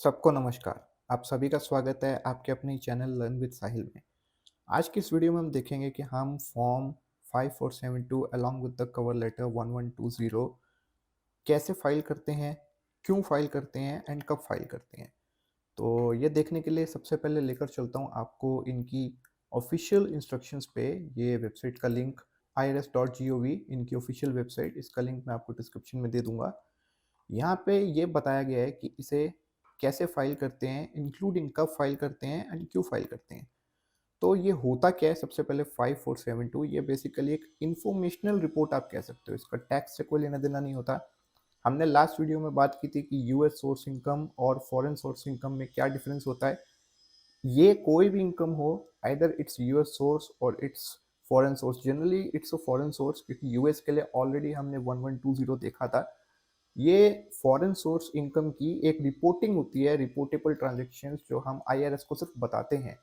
सबको नमस्कार। आप सभी का स्वागत है आपके अपने चैनल लर्न विद साहिल में। आज की इस वीडियो में हम देखेंगे कि हम form 5472 along with the cover letter 1120 कैसे फाइल करते हैं, क्यों फाइल करते हैं एंड कब फाइल करते हैं। तो ये देखने के लिए सबसे पहले लेकर चलता हूँ आपको इनकी ऑफिशियल इंस्ट्रक्शंस पे। ये वेबसाइट का लिंक irs.gov इनकी ऑफिशियल वेबसाइट, इसका लिंक मैं आपको डिस्क्रिप्शन में दे दूंगा। यहाँ पे ये बताया गया है कि इसे कैसे फाइल करते हैं, इंक्लूडिंग कब फाइल करते हैं एंड क्यों फाइल करते हैं। तो ये होता क्या है, सबसे पहले 5472 ये बेसिकली एक इंफॉर्मेशनल रिपोर्ट आप कह सकते हो। इसका टैक्स से कोई लेना देना नहीं होता। हमने लास्ट वीडियो में बात की थी कि यूएस सोर्स इनकम और फॉरेन सोर्स इनकम में क्या डिफरेंस होता है। ये कोई भी इनकम हो, आइदर इट्स यूएस सोर्स और it's foreign source. Generally it's a foreign source, क्योंकि यूएस के लिए ऑलरेडी हमने 1120 देखा था। ये फॉरेन सोर्स इनकम की एक रिपोर्टिंग होती है, रिपोर्टेबल ट्रांजैक्शंस, जो हम आईआरएस को सिर्फ बताते हैं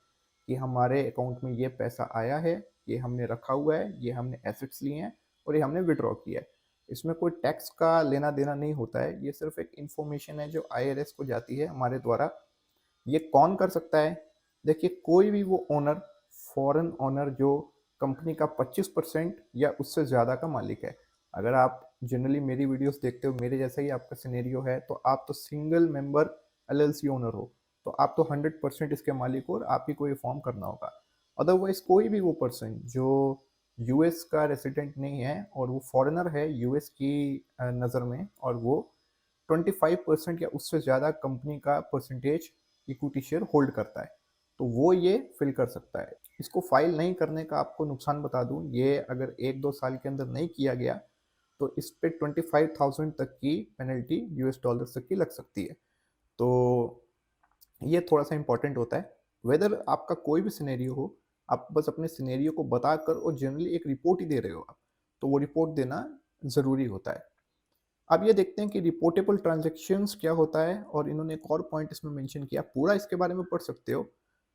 कि हमारे अकाउंट में ये पैसा आया है, ये हमने रखा हुआ है, ये हमने एसेट्स लिए हैं और ये हमने विड्रॉ किया है। इसमें कोई टैक्स का लेना देना नहीं होता है। ये सिर्फ एक इंफॉर्मेशन है जो आईआरएस को जाती है हमारे द्वारा। ये कौन कर सकता है? देखिए, कोई भी वो ओनर, फॉरेन ओनर जो कंपनी का 25% या उससे ज़्यादा का मालिक है। अगर आप जनरली मेरी वीडियोस देखते हो, मेरे जैसा ही आपका सिनेरियो है, तो आप तो सिंगल मेंबर एलएलसी ओनर हो, तो आप तो 100% इसके मालिक हो और आप ही को ये फॉर्म करना होगा। अदरवाइज कोई भी वो पर्सन जो यूएस का रेसिडेंट नहीं है और वो फॉरेनर है यूएस की नज़र में, और वो 25% या उससे ज़्यादा कंपनी का परसेंटेज इक्विटी शेयर होल्ड करता है, तो वो ये फिल कर सकता है। इसको फाइल नहीं करने का आपको नुकसान बता दूं, ये अगर 1-2 साल के अंदर नहीं किया गया तो इस पे 25,000 तक की पेनल्टी यूएस डॉलर तक की लग सकती है। तो ये थोड़ा सा इंपॉर्टेंट होता है। वेदर आपका कोई भी सिनेरियो हो, आप बस अपने सिनेरियो को बताकर और जनरली एक रिपोर्ट ही दे रहे हो आप, तो वो रिपोर्ट देना ज़रूरी होता है। अब ये देखते हैं कि रिपोर्टेबल ट्रांजैक्शंस क्या होता है, और इन्होंने एक और पॉइंट इसमें मेंशन किया, पूरा इसके बारे में पढ़ सकते हो।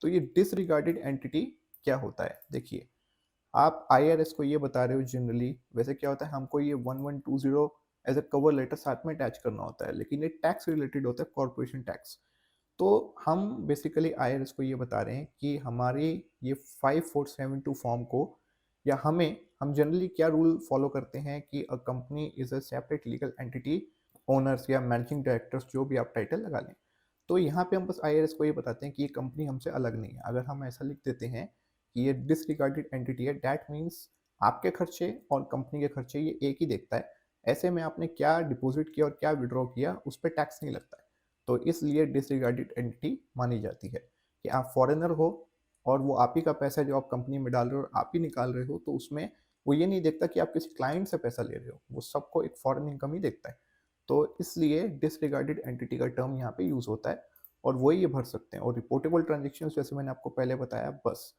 तो ये डिसरिगार्डेड एंटिटी क्या होता है, देखिए। आप आईआरएस को ये बता रहे हो जनरली, वैसे क्या होता है, हमको ये 1120 एज अ कवर लेटर साथ में अटैच करना होता है, लेकिन ये टैक्स रिलेटेड होता है, कॉर्पोरेशन टैक्स। तो हम बेसिकली आईआरएस को ये बता रहे हैं कि हमारी ये 5472 फॉर्म को, या हम जनरली क्या रूल फॉलो करते हैं कि a company is a separate legal entity, owners या मैनेजिंग डायरेक्टर्स, जो भी आप टाइटल लगा लें। तो यहाँ पे हम बस आईआरएस को ये बताते हैं कि ये कंपनी हमसे अलग नहीं है। अगर हम ऐसा लिख देते हैं कि ये डिसरिगार्डेड एंटिटी है, दैट मीन्स आपके खर्चे और कंपनी के खर्चे ये एक ही देखता है। ऐसे में आपने क्या डिपॉजिट किया और क्या विड्रॉ किया, उस पर टैक्स नहीं लगता है। तो इसलिए डिसरिगार्डेड एंटिटी मानी जाती है कि आप फॉरेनर हो और वो आप ही का पैसा जो आप कंपनी में डाल रहे हो और आप ही निकाल रहे हो, तो उसमें वो ये नहीं देखता कि आप किसी क्लाइंट से पैसा ले रहे हो, वो सबको एक फॉरेन इनकम ही देखता है। तो इसलिए डिसरिगार्डेड एंटिटी का टर्म यहाँ पे यूज होता है, और वही ये भर सकते हैं। और रिपोर्टेबल ट्रांजेक्शन, जैसे मैंने आपको पहले बताया, बस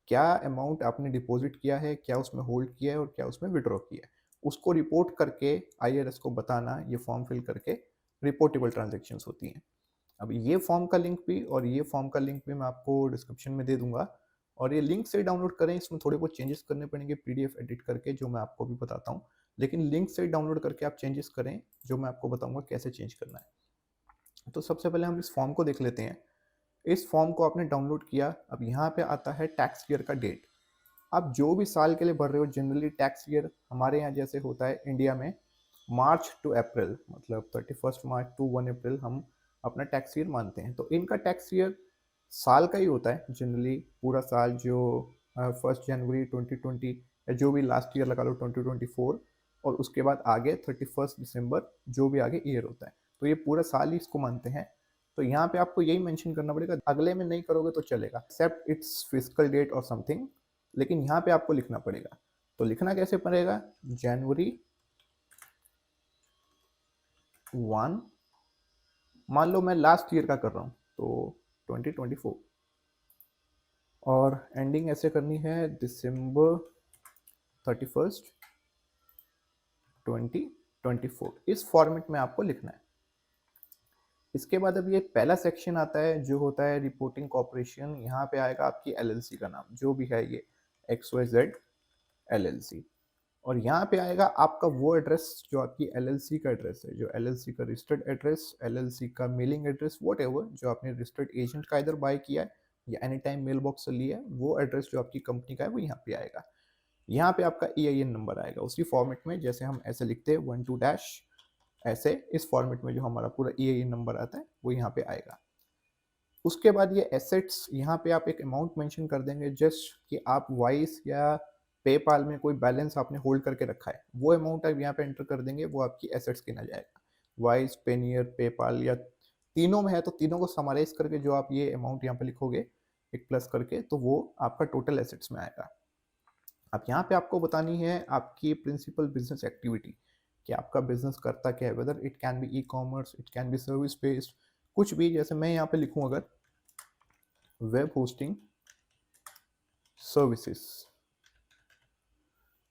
क्या अमाउंट आपने डिपॉजिट किया है, क्या उसमें होल्ड किया है और क्या उसमें विड्रॉ किया है, उसको रिपोर्ट करके आईआरएस को बताना, ये फॉर्म फिल करके रिपोर्टेबल ट्रांजेक्शन्स होती हैं। अब ये फॉर्म का लिंक भी और ये फॉर्म का लिंक भी मैं आपको डिस्क्रिप्शन में दे दूंगा, और ये लिंक से डाउनलोड करें। इसमें थोड़े बहुत चेंजेस करने पड़ेंगे पीडीएफ एडिट करके, जो मैं आपको भी बताता हूँ, लेकिन लिंक से डाउनलोड करके आप चेंजेस करें, जो मैं आपको बताऊंगा कैसे चेंज करना है। तो सबसे पहले हम इस फॉर्म को देख लेते हैं। इस फॉर्म को आपने डाउनलोड किया। अब यहाँ पे आता है टैक्स ईयर का डेट। आप जो भी साल के लिए भर रहे हो, जनरली टैक्स ईयर हमारे यहाँ जैसे होता है इंडिया में मार्च टू अप्रैल, मतलब 31 मार्च टू 1 अप्रैल हम अपना टैक्स ईयर मानते हैं। तो इनका टैक्स ईयर साल का ही होता है जनरली, पूरा साल, जो 1 जनवरी 2020 या जो भी लास्ट ईयर लगा लो 2024, और उसके बाद आगे 31 दिसंबर, जो भी आगे ईयर होता है। तो ये पूरा साल ही इसको मानते हैं। तो यहाँ पे आपको यही मेंशन करना पड़ेगा, अगले में नहीं करोगे तो चलेगा, एक्सेप्ट इट्स फिजिकल डेट और समथिंग, लेकिन यहाँ पे आपको लिखना पड़ेगा। तो लिखना कैसे पड़ेगा? January 1, मान लो मैं लास्ट ईयर का कर रहा हूँ तो 2024, और एंडिंग ऐसे करनी है December 31, 2024। इस फॉर्मेट में आपको लिखना है। इसके बाद अब ये पहला सेक्शन आता है जो होता है रिपोर्टिंग कॉर्पोरेशन। यहाँ पे आएगा आपकी एलएलसी का नाम, जो भी है ये XYZ LLC। और यहाँ पे आएगा आपका वो एड्रेस जो आपकी एलएलसी का एड्रेस है, जो एलएलसी का रजिस्टर्ड एड्रेस, एलएलसी का मेलिंग एड्रेस, वॉट एवर जो आपने रजिस्टर्ड एजेंट का इधर बाय किया है या एनी टाइम मेल बॉक्स से लिया है, वो एड्रेस जो आपकी कंपनी का है वो यहाँ पे आएगा। यहाँ पे आपका EIN नंबर आएगा उसी फॉर्मेट में जैसे हम ऐसे लिखते हैं 12 डैश, ऐसे इस फॉर्मेट में जो हमारा पूरा EIN नंबर आता है वो यहाँ पे आएगा। उसके बाद ये एसेट्स, यहाँ पे आप एक अमाउंट मेंशन कर देंगे जस्ट कि आप वाइस या पेपाल में कोई बैलेंस आपने होल्ड करके रखा है, वो अमाउंट आप यहाँ पे एंटर कर देंगे, वो आपकी एसेट्स गिना जाएगा। वाइस, पेनियर, पेपाल या तीनों में है तो तीनों को समराइज करके जो आप ये अमाउंट यहाँ पे लिखोगे एक प्लस करके, तो वो आपका टोटल एसेट्स में आएगा। अब यहाँ पे आपको बतानी है आपकी प्रिंसिपल बिजनेस एक्टिविटी कि आपका बिजनेस करता क्या है, whether it can be e-commerce, it can be service based, कुछ भी। जैसे मैं यहाँ पे लिखूँ अगर वेब होस्टिंग सर्विसेज,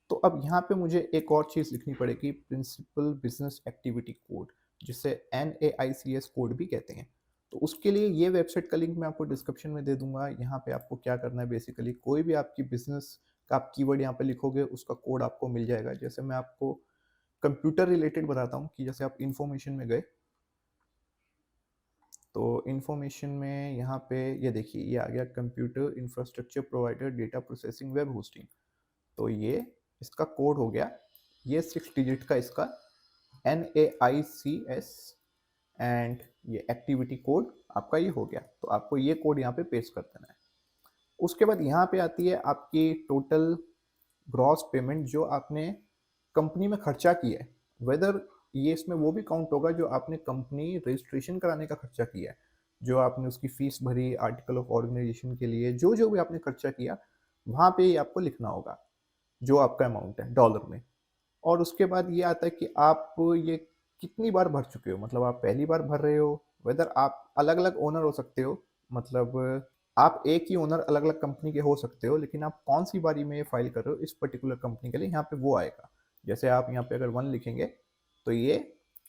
तो अब यहाँ पे मुझे एक और चीज़ लिखनी पड़ेगी, प्रिंसिपल बिजनेस एक्टिविटी कोड, जिसे NAICS कोड भी कहते हैं। तो उसके लिए ये वेबसाइट का लिंक मैं आपको डिस्क्रिप्शन में दे दूंगा। यहाँ पे आपको क्या करना है, बेसिकली कोई भी आपकी बिजनेस का आप कीवर्ड यहाँ पे लिखोगे उसका कोड आपको मिल जाएगा। जैसे मैं आपको कंप्यूटर रिलेटेड बताता हूँ कि जैसे आप इंफॉर्मेशन में गए तो इंफॉर्मेशन में यहाँ पे ये देखिए ये आ गया, computer infrastructure provider data processing web hosting. तो ये इसका कोड हो गया, ये 6 डिजिट का इसका NAICS एंड ये एक्टिविटी कोड आपका ये हो गया। तो आपको ये कोड यहाँ पे पेस्ट कर देना है। उसके बाद यहाँ पे आती है आपकी टोटल ग्रॉस पेमेंट जो आपने कंपनी में खर्चा किया है, वेदर ये इसमें वो भी काउंट होगा जो आपने कंपनी रजिस्ट्रेशन कराने का खर्चा किया है, जो आपने उसकी फीस भरी, आर्टिकल ऑफ ऑर्गेनाइजेशन के लिए जो जो भी आपने खर्चा किया वहाँ पे ये आपको लिखना होगा जो आपका अमाउंट है डॉलर में। और उसके बाद ये आता है कि आप ये कितनी बार भर चुके हो, मतलब आप पहली बार भर रहे हो, वेदर आप अलग अलग ओनर हो सकते हो, मतलब आप एक ही ओनर अलग अलग कंपनी के हो सकते हो, लेकिन आप कौन सी बारी में ये फाइल कर रहे हो इस पर्टिकुलर कंपनी के लिए, यहाँ पे वो आएगा। जैसे आप यहाँ पे अगर 1 लिखेंगे तो ये,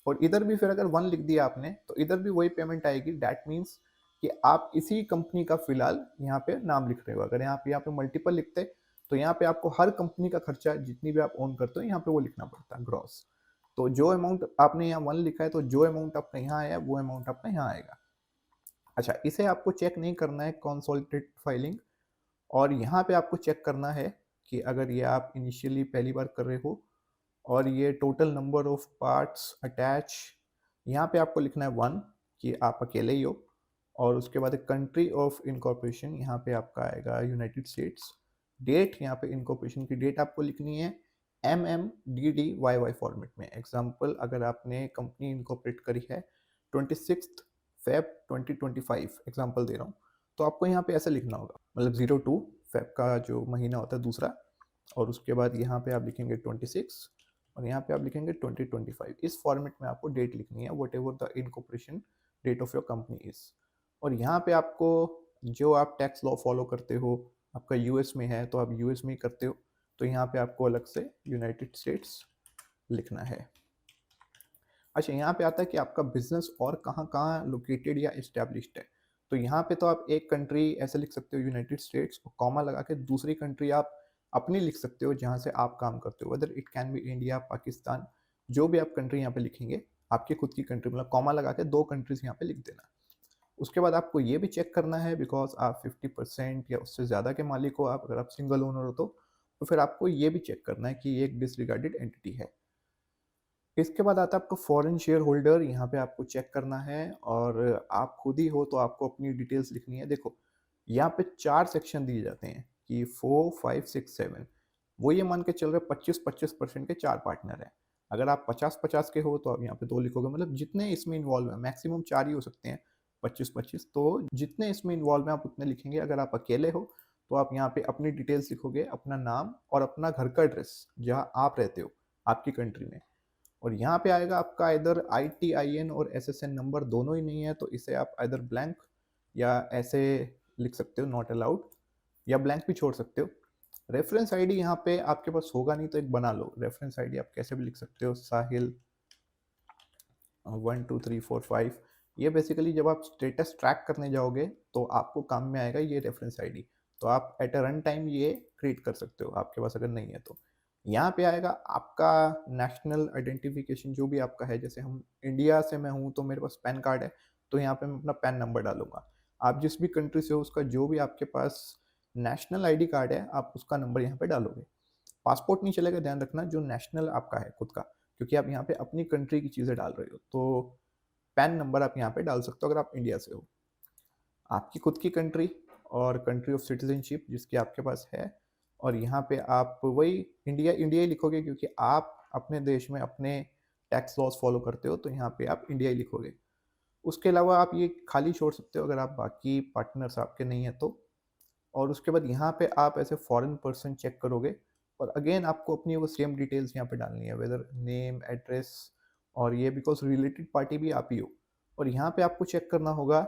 और इधर भी फिर अगर 1 लिख दिया आपने तो इधर भी वही पेमेंट आएगी। डैट मीन्स कि आप इसी कंपनी का फिलहाल यहाँ पे नाम लिख रहे हो। अगर यहाँ पे मल्टीपल लिखते तो यहाँ पे आपको हर कंपनी का खर्चा जितनी भी आप ओन करते हो यहाँ पे वो लिखना पड़ता है ग्रॉस। तो जो अमाउंट आपने यहाँ 1 लिखा है तो जो अमाउंट आपका यहाँ आया वो अमाउंट आपका यहाँ आएगा। अच्छा, इसे आपको चेक नहीं करना है कंसोलिडेटेड फाइलिंग, और यहाँ पे आपको चेक करना है कि अगर ये आप इनिशियली पहली बार कर रहे हो और ये total number of parts attach, यहाँ पे आपको लिखना है 1 कि आप अकेले ही हो, और उसके बाद कंट्री ऑफ इनकॉर्पोरेशन यहाँ पे आपका आएगा यूनाइटेड स्टेट्स। डेट, यहाँ पे इनकॉर्पोरेशन की डेट आपको लिखनी है MMDDYY फॉर्मेट में। एग्जांपल, अगर आपने कंपनी इनकॉर्पोरेट करी है 26 Feb 2025, एग्जांपल दे रहा हूँ, तो आपको यहाँ पे ऐसा लिखना होगा, मतलब 02 Feb का जो महीना होता है दूसरा, और उसके बाद यहाँ पे आप लिखेंगे 26 और यहाँ पे आप लिखेंगे 2025। इस फॉर्मेट में आपको डेट लिखनी है, whatever the incorporation date of your company is. और यहाँ पे आपको जो आप टैक्स लॉ फॉलो करते हो, आपका यूएस में है तो आप यूएस में ही करते हो, तो यहाँ पे आपको अलग से यूनाइटेड स्टेट्स लिखना है। अच्छा, यहाँ पे आता है कि आपका बिजनेस और कहाँ कहाँ लोकेटेड या इस्टेब्लिश्ड है। तो यहाँ पे तो आप एक कंट्री ऐसे लिख सकते हो यूनाइटेड स्टेट्स, और कॉमा लगा के दूसरी कंट्री आप अपनी लिख सकते हो जहाँ से आप काम करते हो, weather it can B India, Pakistan, जो भी आप कंट्री यहाँ पे लिखेंगे आपकी खुद की कंट्री, मतलब कॉमा लगा के 2 कंट्रीज यहाँ पे लिख देना। उसके बाद आपको ये भी चेक करना है, बिकॉज आप 50% या उससे ज़्यादा के मालिक हो, आप अगर आप सिंगल ओनर हो तो फिर आपको ये भी चेक करना है कि ये एक डिसरिगार्डेड एंटिटी है। इसके बाद आता है आपका फॉरेन शेयर होल्डर, यहाँ पे आपको चेक करना है, और आप खुद ही हो तो आपको अपनी डिटेल्स लिखनी है। देखो यहाँ पे 4 सेक्शन दिए जाते हैं कि 4, 5, 6, 7, वो ये मान के चल रहे 25-25% के 4 पार्टनर हैं। अगर आप 50-50 के हो तो आप यहाँ पे 2 लिखोगे, मतलब जितने इसमें इन्वॉल्व है मैक्सिमम 4 ही हो सकते हैं, 25-25, तो जितने इसमें इन्वॉल्व हैं आप उतने लिखेंगे। अगर आप अकेले हो तो आप यहाँ पे अपनी डिटेल्स लिखोगे, अपना नाम और अपना घर का एड्रेस जहाँ आप रहते हो आपकी कंट्री में। और यहाँ पे आएगा आपका इधर ITIN और SSN नंबर दोनों ही नहीं है, तो इसे आप इधर ब्लैंक या ऐसे लिख सकते हो, नॉट अलाउड, या ब्लैंक भी छोड़ सकते हो। रेफरेंस आईडी यहाँ पे आपके पास होगा नहीं तो एक बना लो। रेफरेंस आईडी आप कैसे भी लिख सकते हो, साहिल 1 2 3 4 5। ये बेसिकली जब आप स्टेटस ट्रैक करने जाओगे तो आपको काम में आएगा ये रेफरेंस आईडी, तो आप एट अ रन टाइम ये क्रिएट कर सकते हो आपके पास अगर नहीं है तो। यहाँ पे आएगा आपका नेशनल आइडेंटिफिकेशन जो भी आपका है, जैसे हम इंडिया से मैं हूँ तो मेरे पास पैन कार्ड है, तो यहाँ पे मैं अपना पैन नंबर डालूँगा। आप जिस भी कंट्री से हो उसका जो भी आपके पास नेशनल आईडी कार्ड है, आप उसका नंबर यहाँ पे डालोगे। पासपोर्ट नहीं चलेगा, ध्यान रखना जो नेशनल आपका है खुद का, क्योंकि आप यहाँ पे अपनी कंट्री की चीज़ें डाल रहे हो। तो पैन नंबर आप यहाँ पे डाल सकते हो अगर आप इंडिया से हो। आपकी खुद की कंट्री और कंट्री ऑफ सिटीजनशिप जिसकी आपके पास है, और यहाँ पे आप वही इंडिया इंडिया ही लिखोगे, क्योंकि आप अपने देश में अपने टैक्स लॉज फॉलो करते हो, तो यहाँ पे आप इंडिया ही लिखोगे। उसके अलावा आप ये खाली छोड़ सकते हो अगर आप बाकी पार्टनर्स आपके नहीं है तो। और उसके बाद यहाँ पे आप as a foreign person check करोगे, और अगेन आपको अपनी वो सेम डिटेल्स यहाँ पे डालनी है, वेदर नेम, एड्रेस, और ये बिकॉज रिलेटेड पार्टी भी आप ही हो। और यहाँ पे आपको चेक करना होगा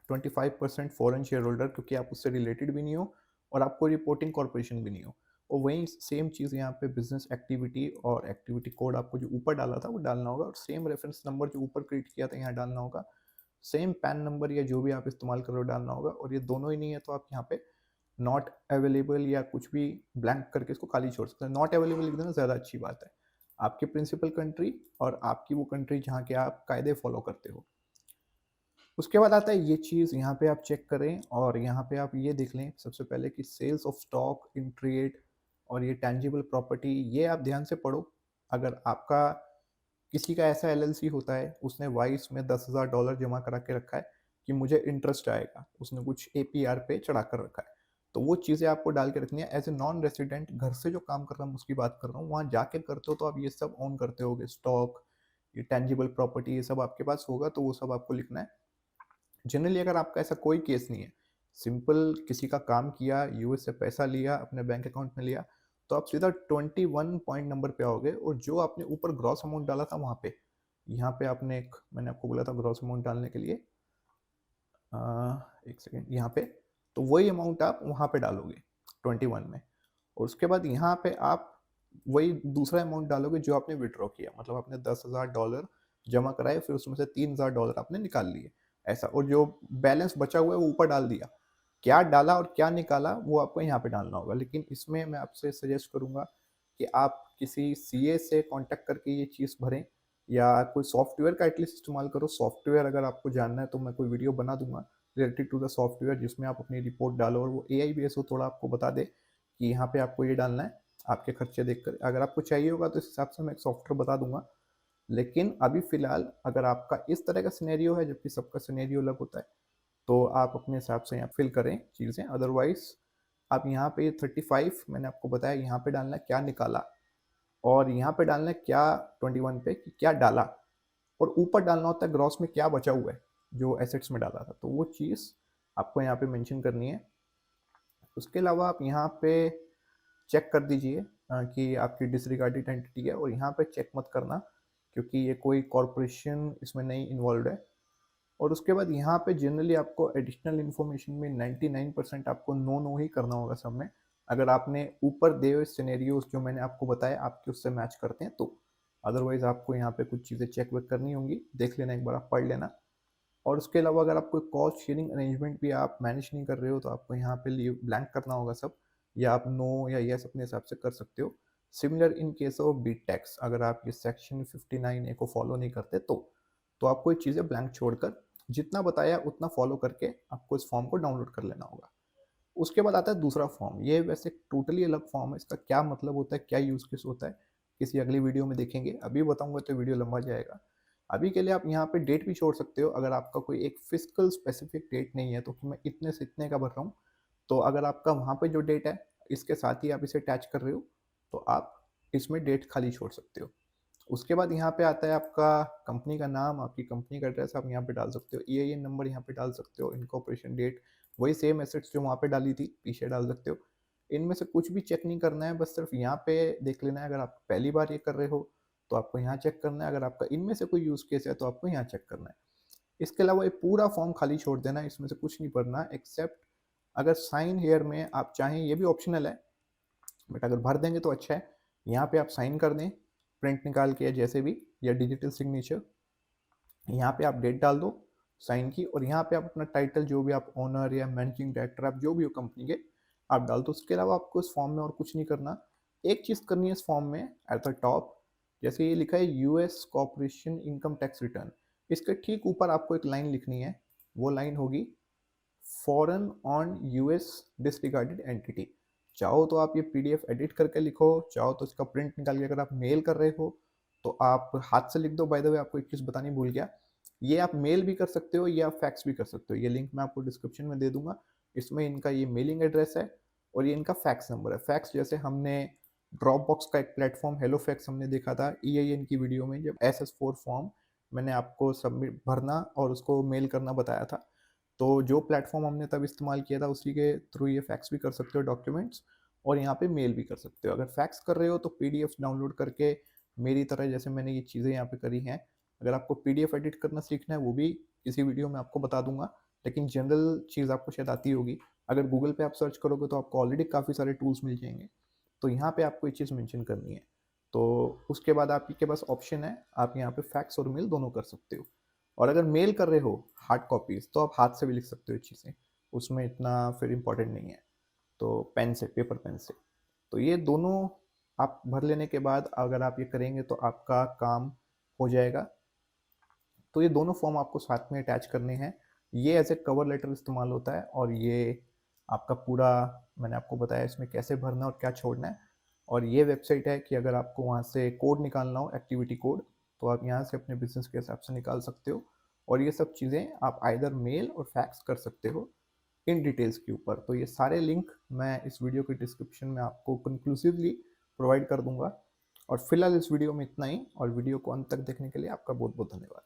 25% फॉरेन शेयर होल्डर, क्योंकि आप उससे रिलेटेड भी नहीं हो और आपको रिपोर्टिंग कॉर्पोरेशन भी नहीं हो। और वही सेम चीज़ यहाँ पे बिजनेस एक्टिविटी और एक्टिविटी कोड आपको जो ऊपर डाला था वो डालना होगा, और सेम रेफरेंस नंबर जो ऊपर क्रिएट किया था यहाँ डालना होगा। सेम पैन नंबर या जो भी आप इस्तेमाल कर रहे हो डालना होगा, और ये दोनों ही नहीं है तो आप यहाँ पे नॉट अवेलेबल या कुछ भी ब्लैंक करके इसको खाली छोड़ सकते हैं। नॉट अवेलेबल लिख देना ज़्यादा अच्छी बात है। आपके प्रिंसिपल कंट्री और आपकी वो कंट्री जहाँ के आप कायदे फॉलो करते हो। उसके बाद आता है ये चीज़, यहाँ पे आप चेक करें और यहाँ पे आप ये देख लें सबसे पहले कि sales of stock in trade और ये टेंजिबल प्रॉपर्टी, ये आप ध्यान से पढ़ो। अगर आपका किसी का ऐसा एलएलसी होता है, उसने वाइस में $10,000 जमा करा के रखा है कि मुझे इंटरेस्ट आएगा, उसने कुछ एपीआर पे चढ़ा कर रखा है, तो वो चीज़ें आपको डाल के रखनी है। एज ए नॉन रेसिडेंट घर से जो काम कर रहा हूँ उसकी बात कर रहा हूँ, वहाँ जाके करते हो तो आप ये सब ऑन करते होगे, स्टॉक, ये टेंजिबल प्रॉपर्टी, ये सब आपके पास होगा तो वो सब आपको लिखना है। जनरली अगर आपका ऐसा कोई केस नहीं है, सिंपल किसी का काम किया, यूएस से पैसा लिया, अपने बैंक अकाउंट में लिया, तो आप सीधा 21 पॉइंट नंबर पे आओगे, और जो आपने ऊपर ग्रॉस अमाउंट डाला था वहाँ पे, यहाँ पे आपने एक, मैंने आपको बोला था ग्रॉस अमाउंट डालने के लिए, एक सेकेंड, यहाँ पे, तो वही अमाउंट आप वहाँ पे डालोगे 21 में। और उसके बाद यहाँ पे आप वही दूसरा अमाउंट डालोगे जो आपने विड्रॉ किया, मतलब आपने $10,000 जमा कराए, फिर उसमें से $3,000 आपने निकाल लिए, ऐसा। और जो बैलेंस बचा हुआ है वो ऊपर डाल दिया। क्या डाला और क्या निकाला वो आपको यहाँ पे डालना होगा, लेकिन इसमें मैं आपसे सजेस्ट करूँगा कि आप किसी सीए से कांटेक्ट करके ये चीज़ भरें, या कोई सॉफ्टवेयर का एटलीस्ट इस्तेमाल करो। सॉफ्टवेयर अगर आपको जानना है तो मैं कोई वीडियो बना दूंगा रिलेटेड टू द सॉफ्टवेयर, जिसमें आप अपनी रिपोर्ट डालो और वो एआई बेस हो, थोड़ा आपको बता दे कि यहाँ पे आपको ये डालना है, आपके खर्चे देखकर। अगर आपको चाहिए होगा तो इस हिसाब से मैं एक सॉफ्टवेयर बता दूंगा। लेकिन अभी फिलहाल अगर आपका इस तरह का सिनेरियो है, जबकि सबका सिनेरियो अलग होता है, तो आप अपने हिसाब से यहाँ फिल करें चीज़ें। अदरवाइज आप यहाँ पे 35 मैंने आपको बताया, यहाँ पे डालना है क्या निकाला, और यहाँ पे डालना है क्या 21 पे कि क्या डाला, और ऊपर डालना होता है ग्रॉस में क्या बचा हुआ है जो एसेट्स में डाला था, तो वो चीज़ आपको यहाँ पे मेंशन करनी है। उसके अलावा आप यहाँ पे चेक कर दीजिए कि आपकी डिसरिगार्डेड एंटिटी है, और यहाँ पे चेक मत करना क्योंकि ये कोई कॉरपोरेशन इसमें नहीं इन्वॉल्व है। और उसके बाद यहाँ पे जनरली आपको एडिशनल इन्फॉर्मेशन में 99% आपको नो नो ही करना होगा सब में, अगर आपने ऊपर दिए हुए सिनेरियोज जो मैंने आपको बताया आपके उससे मैच करते हैं तो। अदरवाइज आपको यहाँ पे कुछ चीज़ें चेक वेक करनी होंगी, देख लेना एक बार, आप पढ़ लेना। और उसके अलावा अगर आप कोई कॉस्ट शेयरिंग अरेंजमेंट भी आप मैनेज नहीं कर रहे हो तो आपको यहाँ पे लीव ब्लैंक करना होगा सब, या आप नो या यस अपने हिसाब से कर सकते हो। Similar in case of VAT tax, अगर आप ये सेक्शन 59A को फॉलो नहीं करते तो आपको ये चीज़ें ब्लैंक छोड़कर जितना बताया उतना फॉलो करके आपको इस फॉर्म को डाउनलोड कर लेना होगा। उसके बाद आता है दूसरा फॉर्म। ये वैसे टोटली अलग फॉर्म है, इसका क्या मतलब होता है, क्या यूज़ केस होता है, किसी अगली वीडियो में देखेंगे। अभी बताऊंगा तो वीडियो लंबा जाएगा। अभी के लिए आप यहाँ पे डेट भी छोड़ सकते हो, अगर आपका कोई एक फिजिकल स्पेसिफिक डेट नहीं है तो कि मैं इतने से इतने का भर रहा हूँ, तो अगर आपका वहाँ पे जो डेट है इसके साथ ही आप इसे अटैच कर रहे हो तो आप इसमें डेट खाली छोड़ सकते हो। उसके बाद यहाँ पे आता है आपका कंपनी का नाम, आपकी कंपनी का एड्रेस आप यहाँ पे डाल सकते हो, ईआईएन नंबर यहाँ पे डाल सकते हो, इनकॉर्पोरेशन डेट, वही सेम एसेट्स जो वहाँ पे डाली थी पीछे डाल सकते हो। इनमें से कुछ भी चेक नहीं करना है, बस सिर्फ यहाँ पे देख लेना है। अगर आप पहली बार ये कर रहे हो तो आपको यहाँ चेक करना है, अगर आपका इनमें से कोई यूज़ केस है तो आपको यहाँ चेक करना है। इसके अलावा ये पूरा फॉर्म खाली छोड़ देना है, इसमें से कुछ नहीं भरना एक्सेप्ट अगर साइन हेयर में आप चाहें, ये भी ऑप्शनल है, बट अगर भर देंगे तो अच्छा है। यहाँ पे आप साइन कर दें प्रिंट निकाल के या जैसे भी, या डिजिटल सिग्नेचर, यहाँ पे आप डेट डाल दो साइन की, और यहाँ पे आप अपना टाइटल जो भी आप ओनर या मैनेजिंग डायरेक्टर आप जो भी हो कंपनी के आप डाल दो। उसके अलावा आपको इस फॉर्म में और कुछ नहीं करना। एक चीज़ करनी है इस फॉर्म में एट द टॉप, जैसे ये लिखा है US corporation income tax return, इसके ठीक ऊपर आपको एक लाइन लिखनी है। वो लाइन होगी foreign on US disregarded entity. चाहो तो आप ये पीडीएफ एडिट करके लिखो, चाहो तो इसका प्रिंट निकाल के अगर आप मेल कर रहे हो तो आप हाथ से लिख दो। बाय द वे आपको एक चीज़ बतानी भूल गया, ये आप मेल भी कर सकते हो या फैक्स भी कर सकते हो। ये लिंक मैं आपको डिस्क्रिप्शन में दे दूंगा। इसमें इनका ये मेलिंग एड्रेस है और ये इनका फैक्स नंबर है। फैक्स जैसे हमने ड्रॉप बॉक्स का एक प्लेटफॉर्म हेलो फैक्स हमने देखा था EIN की वीडियो में, जब SS4 फॉर्म मैंने आपको सबमिट भरना और उसको मेल करना बताया था। तो जो प्लेटफॉर्म हमने तब इस्तेमाल किया था उसी के थ्रू ये फैक्स भी कर सकते हो डॉक्यूमेंट्स, और यहाँ पे मेल भी कर सकते हो। अगर फैक्स कर रहे हो तो पीडीएफ डाउनलोड करके मेरी तरह जैसे मैंने ये चीज़ें यहाँ पे करी हैं। अगर आपको पीडीएफ एडिट करना सीखना है वो भी इसी वीडियो में आपको बता दूंगा, लेकिन जनरल चीज़ आपको शायद आती होगी। अगर गूगल पे आप सर्च करोगे तो आपको ऑलरेडी काफ़ी सारे टूल्स मिल जाएंगे। तो यहाँ पे आपको ये चीज़ मेंशन करनी है। तो उसके बाद आपके पास ऑप्शन है, आप यहाँ पे फैक्स और मेल दोनों कर सकते हो। और अगर मेल कर रहे हो हार्ड कॉपीज तो आप हाथ से भी लिख सकते हो चीज़ें, उसमें इतना फिर इम्पोर्टेंट नहीं है। तो पेन से, पेपर पेन से। तो ये दोनों आप भर लेने के बाद अगर आप ये करेंगे तो आपका काम हो जाएगा। तो ये दोनों फॉर्म आपको साथ में अटैच करने हैं। ये एज ए कवर लेटर इस्तेमाल होता है और ये आपका पूरा मैंने आपको बताया इसमें कैसे भरना और क्या छोड़ना है। और ये वेबसाइट है कि अगर आपको वहाँ से कोड निकालना हो, एक्टिविटी कोड, तो आप यहाँ से अपने बिजनेस के हिसाब से निकाल सकते हो। और ये सब चीज़ें आप आइदर मेल और फैक्स कर सकते हो इन डिटेल्स के ऊपर। तो ये सारे लिंक मैं इस वीडियो के डिस्क्रिप्शन में आपको कंक्लूसिवली प्रोवाइड कर दूंगा। और फिलहाल इस वीडियो में इतना ही, और वीडियो को अंत तक देखने के लिए आपका बहुत बहुत धन्यवाद।